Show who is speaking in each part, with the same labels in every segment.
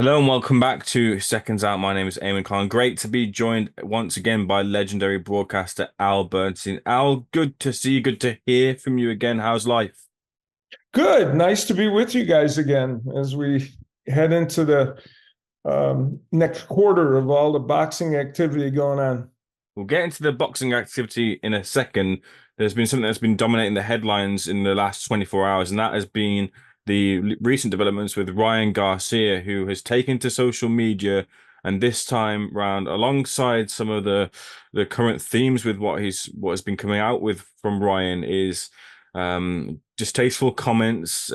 Speaker 1: Hello and welcome back to Seconds Out. My name is Ayman Khan. Great to be joined once again by legendary broadcaster Al Bernstein. Al, good to see you. Good to hear from you again. How's life?
Speaker 2: Good. Nice to be with you guys again as we head into the next quarter of all the boxing activity going on.
Speaker 1: We'll get into the boxing activity in a second. There's been something that's been dominating the headlines in the last 24 hours, and that has been the recent developments with Ryan Garcia, who has taken to social media, and this time round, alongside some of the current themes with what has been coming out with from Ryan is distasteful comments,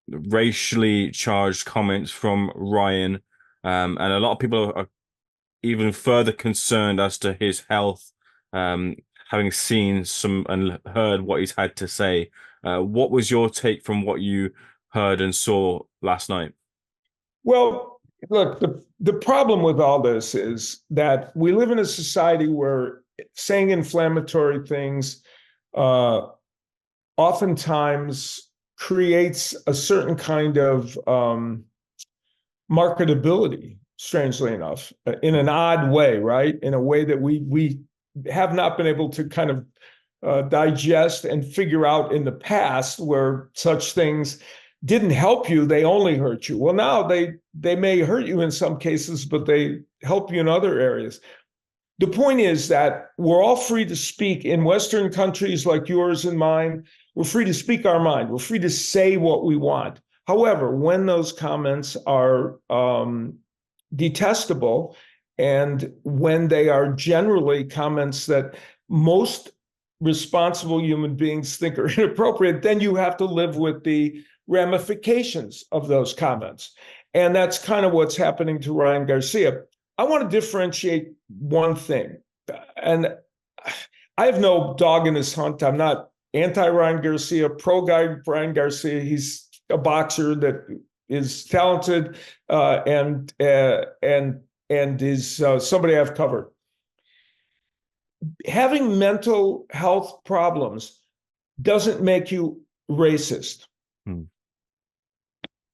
Speaker 1: racially charged comments from Ryan. And a lot of people are even further concerned as to his health, having seen some and heard what he's had to say. What was your take from what you heard and saw last night?
Speaker 2: Well, look, the problem with all this is that we live in a society where saying inflammatory things oftentimes creates a certain kind of marketability, strangely enough, in an odd way, right? In a way that we have not been able to kind of digest and figure out in the past, where such things didn't help you, they only hurt you. Well, now they may hurt you in some cases, but they help you in other areas. The point is that we're all free to speak in Western countries like yours and mine. We're free to speak our mind. We're free to say what we want. However, when those comments are detestable, and when they are generally comments that most responsible human beings think are inappropriate, then you have to live with the ramifications of those comments. And that's kind of what's happening to Ryan Garcia. I want to differentiate one thing, and I have no dog in this hunt. I'm not anti-Ryan Garcia, pro-guy Ryan Garcia. He's a boxer that is talented and is somebody I've covered. Having mental health problems doesn't make you racist.
Speaker 1: Hmm.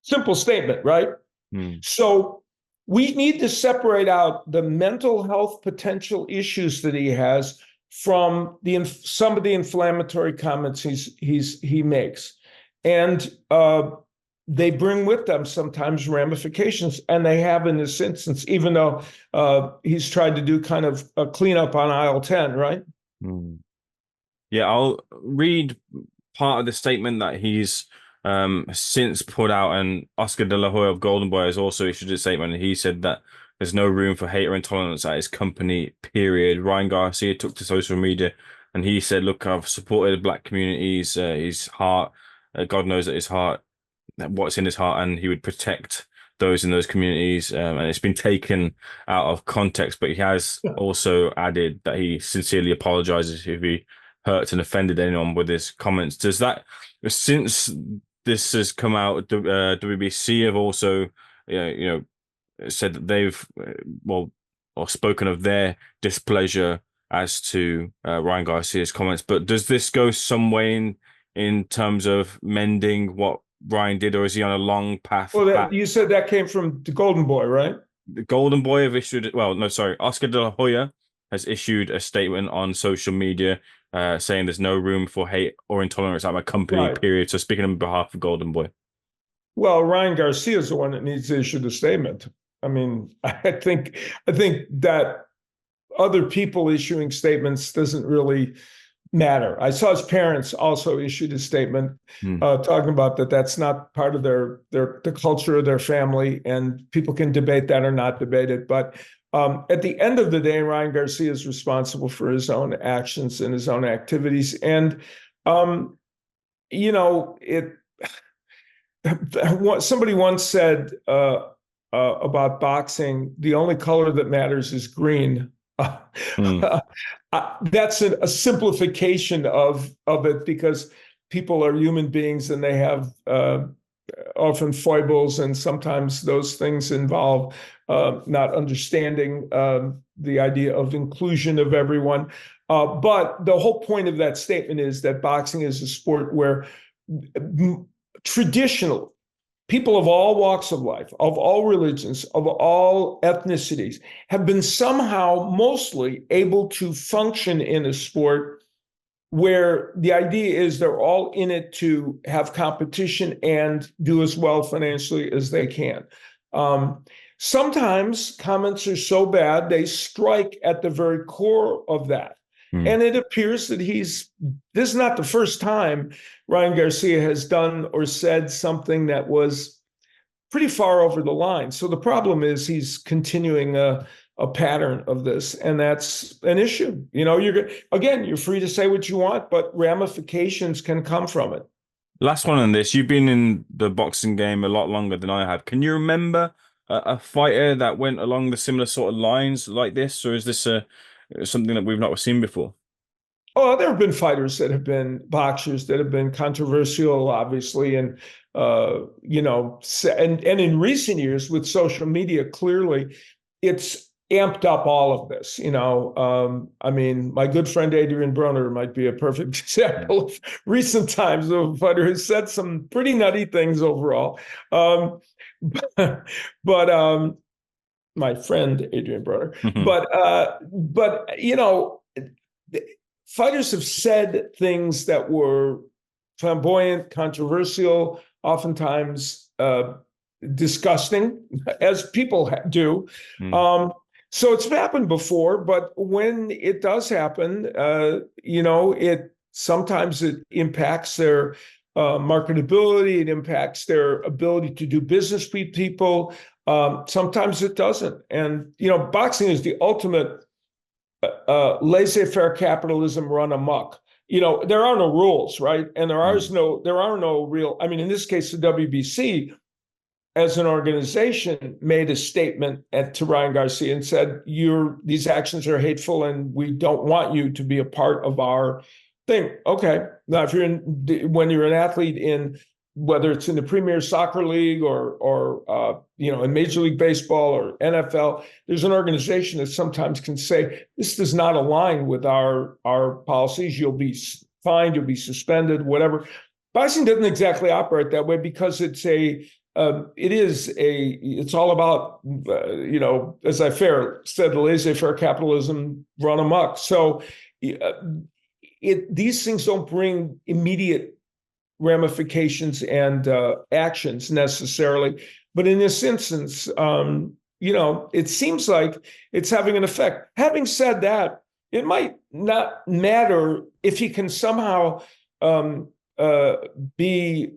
Speaker 2: Simple statement, right?
Speaker 1: Hmm.
Speaker 2: So we need to separate out the mental health potential issues that he has from some of the inflammatory comments he makes, and they bring with them sometimes ramifications, and they have in this instance, even though he's tried to do kind of a cleanup on aisle 10, right?
Speaker 1: Hmm. Yeah, I'll read part of the statement that he's since put out, and Oscar de la Hoya of Golden Boy has also issued a statement, and he said that there's no room for hate or intolerance at his company, period. Ryan Garcia took to social media and he said, look, I've supported black communities, his heart, God knows that his heart, what's in his heart, and he would protect those in those communities. And it's been taken out of context, but he has also added that he sincerely apologizes if he hurt and offended anyone with his comments. Does that, since this has come out, WBC have also, said that they've, well, or spoken of their displeasure as to Ryan Garcia's comments. But does this go some way in terms of mending what Ryan did, or is he on a long path
Speaker 2: Well,
Speaker 1: back?
Speaker 2: you said that came from the Golden Boy, right?
Speaker 1: The Golden Boy have issued, well, no, sorry, Oscar de la Hoya has issued a statement on social media saying there's no room for hate or intolerance at my company,
Speaker 2: Right.
Speaker 1: period. So speaking on behalf of Golden Boy.
Speaker 2: Well, Ryan Garcia is the one that needs to issue the statement. I mean, I think that other people issuing statements doesn't really matter. I saw his parents also issued a statement
Speaker 1: Hmm.
Speaker 2: talking about that that's not part of the culture of their family, and people can debate that or not debate it. But at the end of the day, Ryan Garcia is responsible for his own actions and his own activities. And um, it. Somebody once said about boxing, the only color that matters is green.
Speaker 1: Hmm.
Speaker 2: That's a simplification of it, because people are human beings and they have often foibles, and sometimes those things involve not understanding the idea of inclusion of everyone. But the whole point of that statement is that boxing is a sport where traditionally people of all walks of life, of all religions, of all ethnicities, have been somehow mostly able to function in a sport where the idea is they're all in it to have competition and do as well financially as they can. Sometimes comments are so bad, they strike at the very core of that.
Speaker 1: Hmm.
Speaker 2: And it appears that this is not the first time Ryan Garcia has done or said something that was pretty far over the line. So the problem is he's continuing a pattern of this, and that's an issue. You're free to say what you want, but ramifications can come from it.
Speaker 1: Last one on this. You've been in the boxing game a lot longer than I have. Can you remember a fighter that went along the similar sort of lines like this, or is this something that we've not seen before?
Speaker 2: Oh, there have been fighters that have been boxers that have been controversial, obviously, and and in recent years with social media, clearly, it's amped up all of this. I mean, my good friend Adrian Broner might be a perfect example of recent times of a fighter who said some pretty nutty things overall. But my friend Adrian Broner, but fighters have said things that were flamboyant, controversial, oftentimes disgusting, as people do. So it's happened before, but when it does happen, sometimes it impacts their marketability, it impacts their ability to do business with people. Sometimes it doesn't. And, boxing is the ultimate laissez-faire capitalism run amok. There are no rules, right? And there are no real, I mean, in this case, the WBC as an organization made a statement to Ryan Garcia and said, these actions are hateful and we don't want you to be a part of our thing. Okay. Now, when you're an athlete in, whether it's in the Premier Soccer League or in Major League Baseball or NFL, there's an organization that sometimes can say, this does not align with our policies. You'll be fined, you'll be suspended, whatever. Boxing doesn't exactly operate that way because it's all about, as I said, laissez-faire capitalism run amok. So these things don't bring immediate ramifications and actions necessarily. But in this instance, it seems like it's having an effect. Having said that, it might not matter if he can somehow be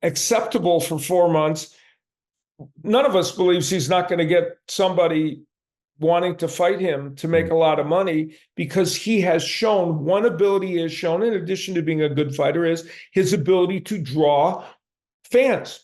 Speaker 2: acceptable for 4 months. None of us believes he's not going to get somebody wanting to fight him to make a lot of money, because he has shown, one ability he has shown, in addition to being a good fighter, is his ability to draw fans.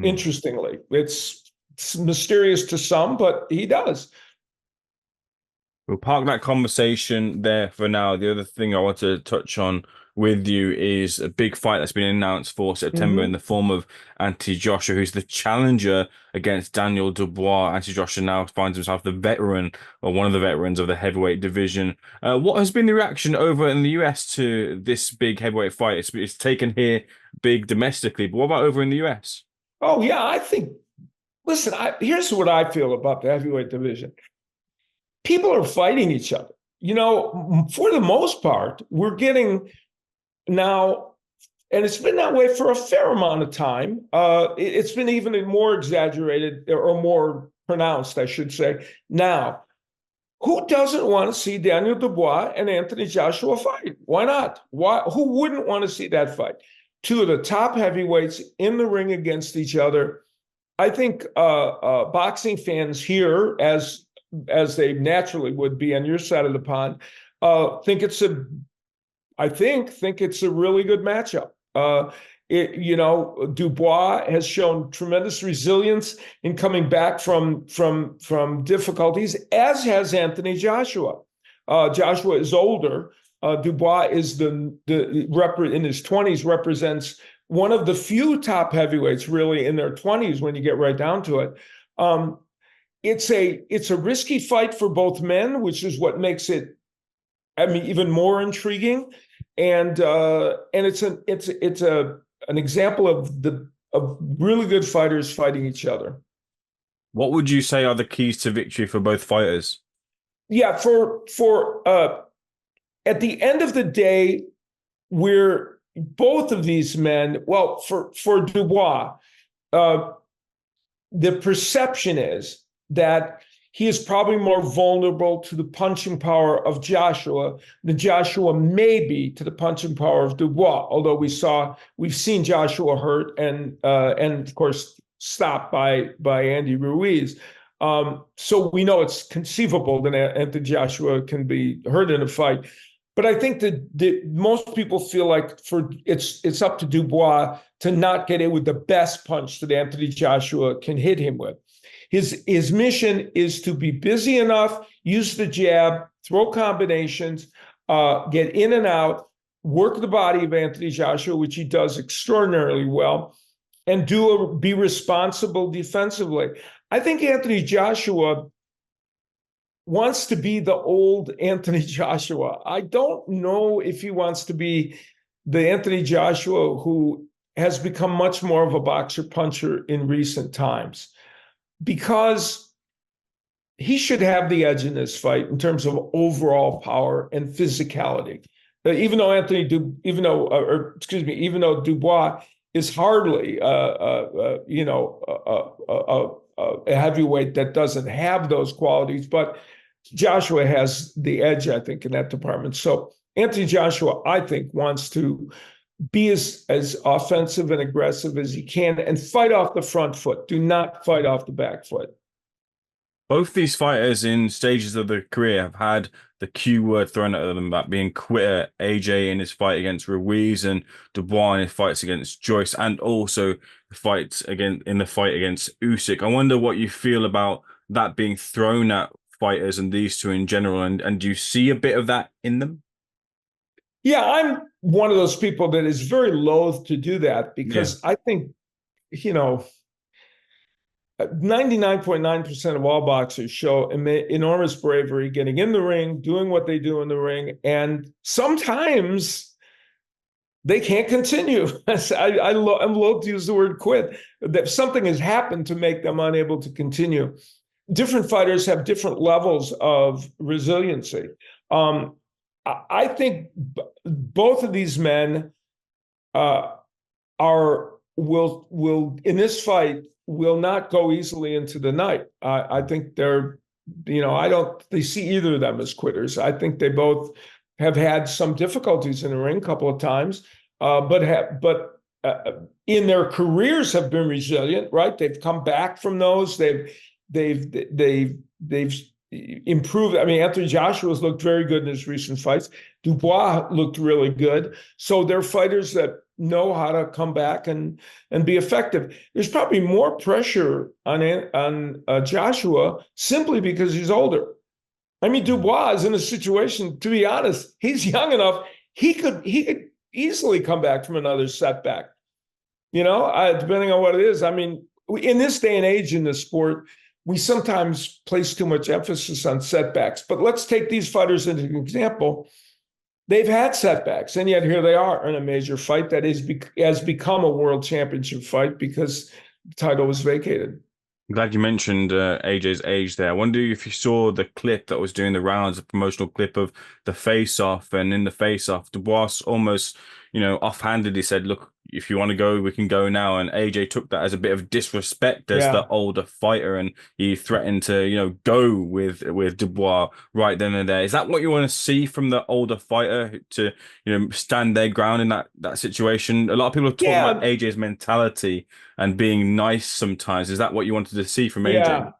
Speaker 2: Interestingly, it's mysterious to some, but he does.
Speaker 1: We'll park that conversation there for now. The other thing I want to touch on with you is a big fight that's been announced for September in the form of Anthony Joshua, who's the challenger against Daniel Dubois. Anthony Joshua now finds himself the veteran, or one of the veterans of the heavyweight division. What has been the reaction over in the US to this big heavyweight fight? It's taken here big domestically, but what about over in the US?
Speaker 2: Oh, yeah, listen, here's what I feel about the heavyweight division. People are fighting each other. For the most part, we're getting now, and it's been that way for a fair amount of time. It's been even more exaggerated, or more pronounced, I should say. Now, who doesn't want to see Daniel Dubois and Anthony Joshua fight? Why not? Who wouldn't want to see that fight? Two of the top heavyweights in the ring against each other. I think boxing fans here, as they naturally would be on your side of the pond, think it's a really good matchup. Dubois has shown tremendous resilience in coming back from difficulties, as has Anthony Joshua. Joshua is older. Dubois is in his 20s, represents one of the few top heavyweights really in their 20s when you get right down to it. It's a risky fight for both men, which is what makes it, even more intriguing. And it's an example of of really good fighters fighting each other.
Speaker 1: What would you say are the keys to victory for both fighters?
Speaker 2: Yeah, for at the end of the day, we're both of these men. Well, for Dubois, uh, the perception is that he is probably more vulnerable to the punching power of Joshua than Joshua may be to the punching power of Dubois. Although we've seen Joshua hurt and of course stopped by Andy Ruiz. So we know it's conceivable that Anthony Joshua can be hurt in a fight. But I think that most people feel like it's up to Dubois to not get in with the best punch that Anthony Joshua can hit him with. His mission is to be busy enough, use the jab, throw combinations, get in and out, work the body of Anthony Joshua, which he does extraordinarily well, and be responsible defensively. I think Anthony Joshua wants to be the old Anthony Joshua. I don't know if he wants to be the Anthony Joshua who has become much more of a boxer puncher in recent times, because he should have the edge in this fight in terms of overall power and physicality. Even though even though Dubois is hardly a heavyweight that doesn't have those qualities, but Joshua has the edge, I think, in that department. So Anthony Joshua, I think, wants to be as offensive and aggressive as he can and fight off the front foot. Do not fight off the back foot.
Speaker 1: Both these fighters in stages of their career have had the Q word thrown at them about being quitter. AJ in his fight against Ruiz and Dubois in his fights against Joyce, and also the fight against Usyk. I wonder what you feel about that being thrown at fighters and these two in general, and do you see a bit of that in them?
Speaker 2: Yeah, I'm one of those people that is very loath to do that, because I think, 99.9% of all boxers show enormous bravery getting in the ring, doing what they do in the ring, and sometimes they can't continue. I'm loath to use the word quit. That something has happened to make them unable to continue. Different fighters have different levels of resiliency. I think both of these men will in this fight will not go easily into the night. I think they see either of them as quitters. I think they both have had some difficulties in the ring a couple of times, but in their careers have been resilient. Right, they've come back from those. They've improved. I mean, Anthony Joshua's looked very good in his recent fights. Dubois looked really good. So they're fighters that know how to come back and be effective. There's probably more pressure on Joshua simply because he's older. I mean, Dubois is in a situation, to be honest, he's young enough. He could easily come back from another setback, depending on what it is. I mean, in this day and age in this sport, we sometimes place too much emphasis on setbacks. But let's take these fighters as an example. They've had setbacks, and yet here they are in a major fight that has become a world championship fight because the title was vacated.
Speaker 1: I'm glad you mentioned AJ's age there. I wonder if you saw the clip that was doing the rounds, a promotional clip of the face-off, and in the face-off, Dubois almost, offhandedly said, "Look, if you want to go, we can go now." And AJ took that as a bit of disrespect as the older fighter, and he threatened to, go with Dubois right then and there. Is that what you want to see from the older fighter, to, stand their ground in that situation? A lot of people are talking about AJ's mentality and being nice sometimes. Is that what you wanted to see from AJ?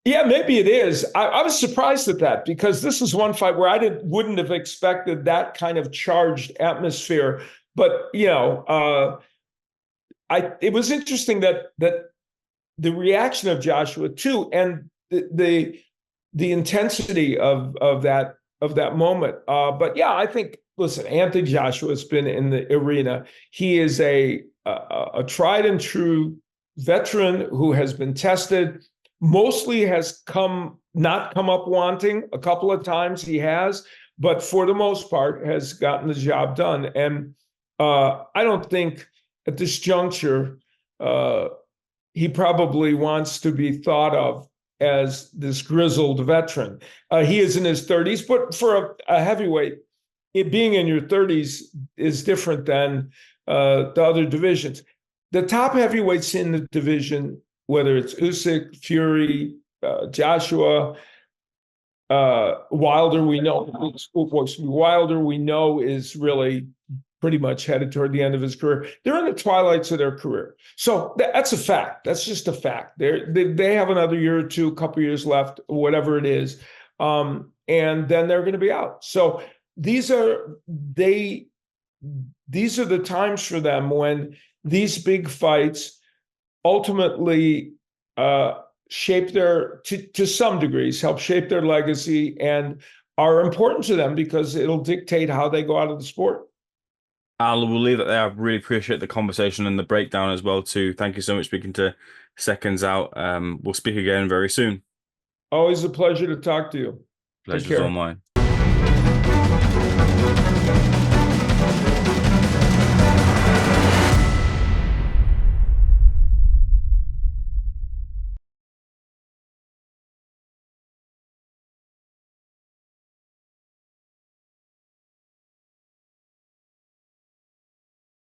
Speaker 2: Yeah, maybe it is. I was surprised at that, because this is one fight where I wouldn't have expected that kind of charged atmosphere. But it was interesting that the reaction of Joshua too, and the intensity of that moment. But yeah, I think, listen, Anthony Joshua has been in the arena. He is a tried and true veteran who has been tested. Mostly has not come up wanting. A couple of times he has, but for the most part has gotten the job done. And I don't think at this juncture uh, he probably wants to be thought of as this grizzled veteran. He is in his 30s, but for a heavyweight, it being in your 30s is different than the other divisions. The top heavyweights in the division, whether it's Usyk, Fury, Joshua, Wilder, we know is really pretty much headed toward the end of his career. They're in the twilights of their career. So that's a fact. That's just a fact. They have another year or two, a couple years left, whatever it is. And then they're going to be out. So these are the times for them when these big fights ultimately shape to some degrees, help shape their legacy and are important to them because it'll dictate how they go out of the sport.
Speaker 1: We'll leave it there. I really appreciate the conversation and the breakdown as well too. Thank you so much for speaking to Seconds Out. We'll speak again very soon.
Speaker 2: Always a pleasure to talk to you. Take
Speaker 1: Pleasure's all
Speaker 2: care.
Speaker 1: mine.